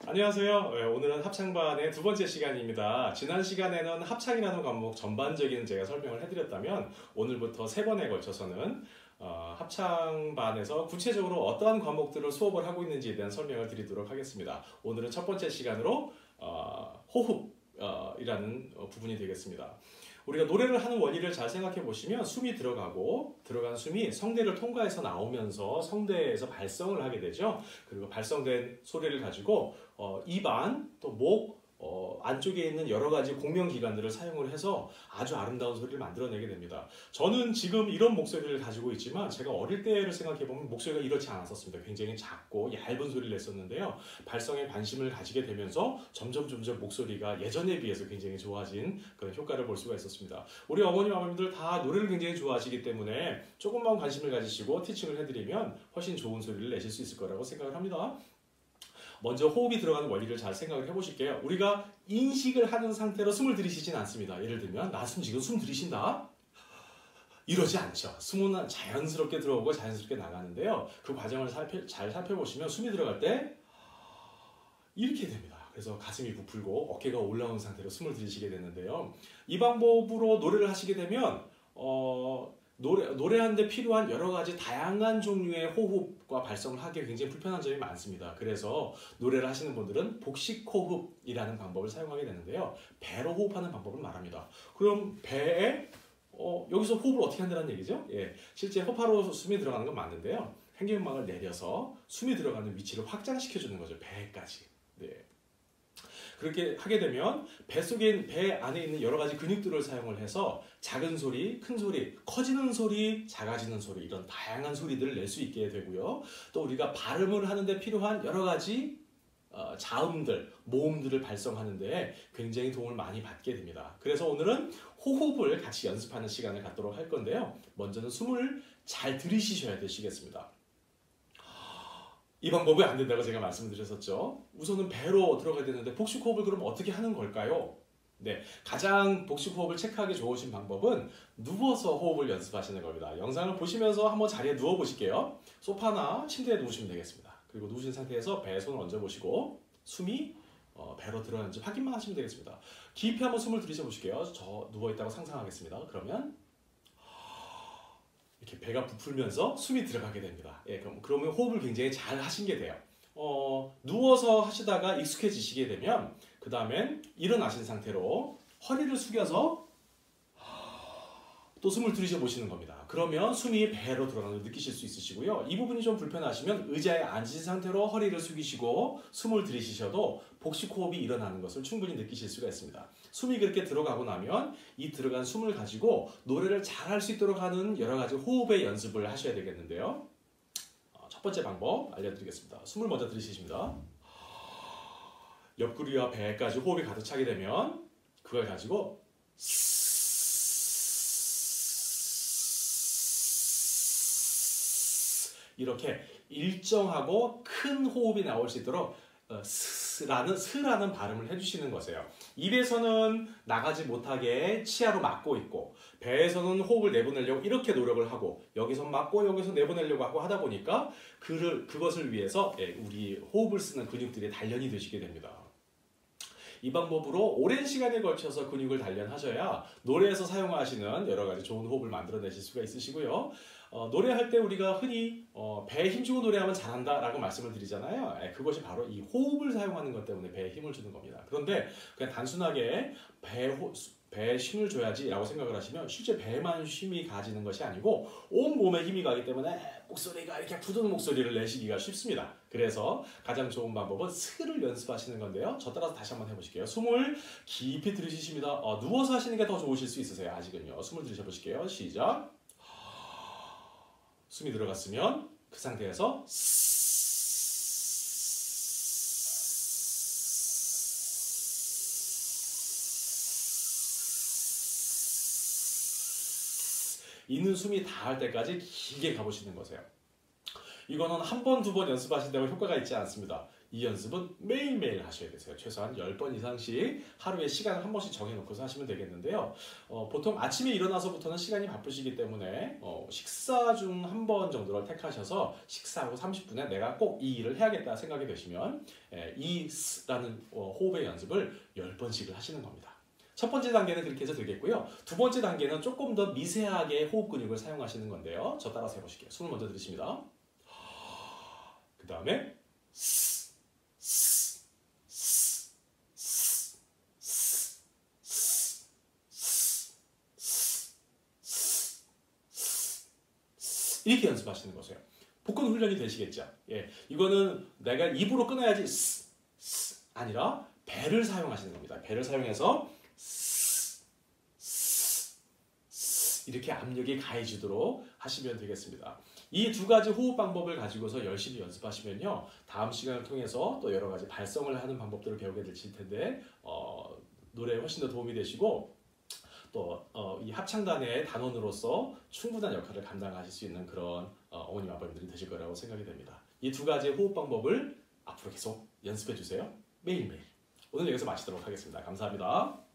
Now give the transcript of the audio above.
안녕하세요. 오늘은 합창반의 두 번째 시간입니다. 지난 시간에는 합창이라는 과목 전반적인 제가 설명을 해드렸다면 오늘부터 세 번에 걸쳐서는 합창반에서 구체적으로 어떠한 과목들을 수업을 하고 있는지에 대한 설명을 드리도록 하겠습니다. 오늘은 첫 번째 시간으로 호흡이라는 부분이 되겠습니다. 우리가 노래를 하는 원리를 잘 생각해 보시면 숨이 들어가고 들어간 숨이 성대를 통과해서 나오면서 성대에서 발성을 하게 되죠. 그리고 발성된 소리를 가지고 입안 또 목 안쪽에 있는 여러 가지 공명기관들을 사용을 해서 아주 아름다운 소리를 만들어내게 됩니다. 저는 지금 이런 목소리를 가지고 있지만 제가 어릴 때를 생각해보면 목소리가 이렇지 않았었습니다. 굉장히 작고 얇은 소리를 냈었는데요. 발성에 관심을 가지게 되면서 점점 목소리가 예전에 비해서 굉장히 좋아진 그런 효과를 볼 수가 있었습니다. 우리 어머님 아버님들 다 노래를 굉장히 좋아하시기 때문에 조금만 관심을 가지시고 티칭을 해드리면 훨씬 좋은 소리를 내실 수 있을 거라고 생각을 합니다. 먼저 호흡이 들어가는 원리를 잘 생각을 해보실게요. 우리가 인식을 하는 상태로 숨을 들이쉬진 않습니다. 예를 들면 나 지금 숨 들이쉰다? 이러지 않죠. 숨은 자연스럽게 들어오고 자연스럽게 나가는데요. 그 과정을 잘 살펴보시면 숨이 들어갈 때 이렇게 됩니다. 그래서 가슴이 부풀고 어깨가 올라온 상태로 숨을 들이쉬게 되는데요. 이 방법으로 노래를 하시게 되면 노래하는데 필요한 여러 가지 다양한 종류의 호흡과 발성을 하기에 굉장히 불편한 점이 많습니다. 그래서 노래를 하시는 분들은 복식호흡이라는 방법을 사용하게 되는데요. 배로 호흡하는 방법을 말합니다. 그럼 배에 여기서 호흡을 어떻게 한다는 얘기죠? 실제 허파로 숨이 들어가는 건 맞는데요. 횡격막을 내려서 숨이 들어가는 위치를 확장시켜주는 거죠. 배까지. 그렇게 하게 되면 배 안에 있는 여러 가지 근육들을 사용을 해서 작은 소리, 큰 소리, 커지는 소리, 작아지는 소리 이런 다양한 소리들을 낼 수 있게 되고요. 또 우리가 발음을 하는데 필요한 여러 가지 자음들, 모음들을 발성하는 데 굉장히 도움을 많이 받게 됩니다. 그래서 오늘은 호흡을 같이 연습하는 시간을 갖도록 할 건데요. 먼저는 숨을 잘 들이쉬셔야 되시겠습니다. 이 방법이 안 된다고 제가 말씀드렸었죠. 우선은 배로 들어가야 되는데 복식호흡을 그럼 어떻게 하는 걸까요? 가장 복식호흡을 체크하기 좋으신 방법은 누워서 호흡을 연습하시는 겁니다. 영상을 보시면서 한번 자리에 누워 보실게요. 소파나 침대에 누우시면 되겠습니다. 그리고 누우신 상태에서 배에 손을 얹어 보시고 숨이 배로 들어가는지 확인만 하시면 되겠습니다. 깊이 한번 숨을 들이쉬어 보실게요. 저 누워 있다고 상상하겠습니다. 그러면 이렇게 배가 부풀면서 숨이 들어가게 됩니다. 그러면 호흡을 굉장히 잘 하신 게 돼요. 누워서 하시다가 익숙해지시게 되면 그 다음엔 일어나신 상태로 허리를 숙여서 또 숨을 들이쉬어 보시는 겁니다. 그러면 숨이 배로 들어가는 걸 느끼실 수 있으시고요. 이 부분이 좀 불편하시면 의자에 앉으신 상태로 허리를 숙이시고 숨을 들이쉬셔도 복식호흡이 일어나는 것을 충분히 느끼실 수가 있습니다. 숨이 그렇게 들어가고 나면 이 들어간 숨을 가지고 노래를 잘 할 수 있도록 하는 여러 가지 호흡의 연습을 하셔야 되겠는데요. 첫 번째 방법 알려드리겠습니다. 숨을 먼저 들이쉬십니다. 옆구리와 배까지 호흡이 가득 차게 되면 그걸 가지고 이렇게 일정하고 큰 호흡이 나올 수 있도록 스라는 발음을 해주시는 거세요. 입에서는 나가지 못하게 치아로 막고 있고 배에서는 호흡을 내보내려고 이렇게 노력을 하고 여기서 막고 여기서 내보내려고 하고 하다 보니까 그것을 위해서 우리 호흡을 쓰는 근육들이 단련이 되시게 됩니다. 이 방법으로 오랜 시간에 걸쳐서 근육을 단련하셔야 노래에서 사용하시는 여러 가지 좋은 호흡을 만들어내실 수가 있으시고요. 노래할 때 우리가 흔히 배에 힘주고 노래하면 잘한다 라고 말씀을 드리잖아요. 그것이 바로 이 호흡을 사용하는 것 때문에 배에 힘을 주는 겁니다. 그런데 그냥 단순하게 배에 힘을 줘야지 라고 생각을 하시면 실제 배에만 힘이 가지는 것이 아니고 온 몸에 힘이 가기 때문에 목소리가 이렇게 부드러운 목소리를 내시기가 쉽습니다. 그래서 가장 좋은 방법은 스를 연습하시는 건데요. 저 따라서 다시 한번 해보실게요. 숨을 깊이 들이쉬십니다. 누워서 하시는 게 더 좋으실 수 있으세요. 아직은요. 숨을 들이쉬어 보실게요. 시작. 숨이 들어갔으면 그 상태에서 있는 숨이 닿을 때까지 길게 가보시는 거세요. 이거는 한 번, 두 번 연습하신다고 효과가 있지 않습니다. 이 연습은 매일매일 하셔야 되세요. 최소한 10번 이상씩 하루에 시간을 한 번씩 정해놓고서 하시면 되겠는데요. 보통 아침에 일어나서부터는 시간이 바쁘시기 때문에 식사 중 한 번 정도를 택하셔서 식사하고 30분에 내가 꼭 이 일을 해야겠다 생각이 되시면 이 스라는 호흡의 연습을 10번씩을 하시는 겁니다. 첫 번째 단계는 그렇게 해서 되겠고요. 두 번째 단계는 조금 더 미세하게 호흡 근육을 사용하시는 건데요. 저 따라서 해보실게요. 숨을 먼저 들이쉽니다. 그 다음에 이렇게 연습하시는 거세요. 복근 훈련이 되시겠죠? 예, 이거는 내가 입으로 끊어야지 아니라 배를 사용하시는 겁니다. 배를 사용해서 이렇게 압력이 가해지도록 하시면 되겠습니다. 이 두 가지 호흡 방법을 가지고서 열심히 연습하시면요. 다음 시간을 통해서 또 여러 가지 발성을 하는 방법들을 배우게 되실 텐데 노래에 훨씬 더 도움이 되시고 또 이 합창단의 단원으로서 충분한 역할을 감당하실 수 있는 그런 어머님 아버님들이 되실 거라고 생각이 됩니다. 이 두 가지 호흡 방법을 앞으로 계속 연습해 주세요. 매일매일. 오늘 여기서 마치도록 하겠습니다. 감사합니다.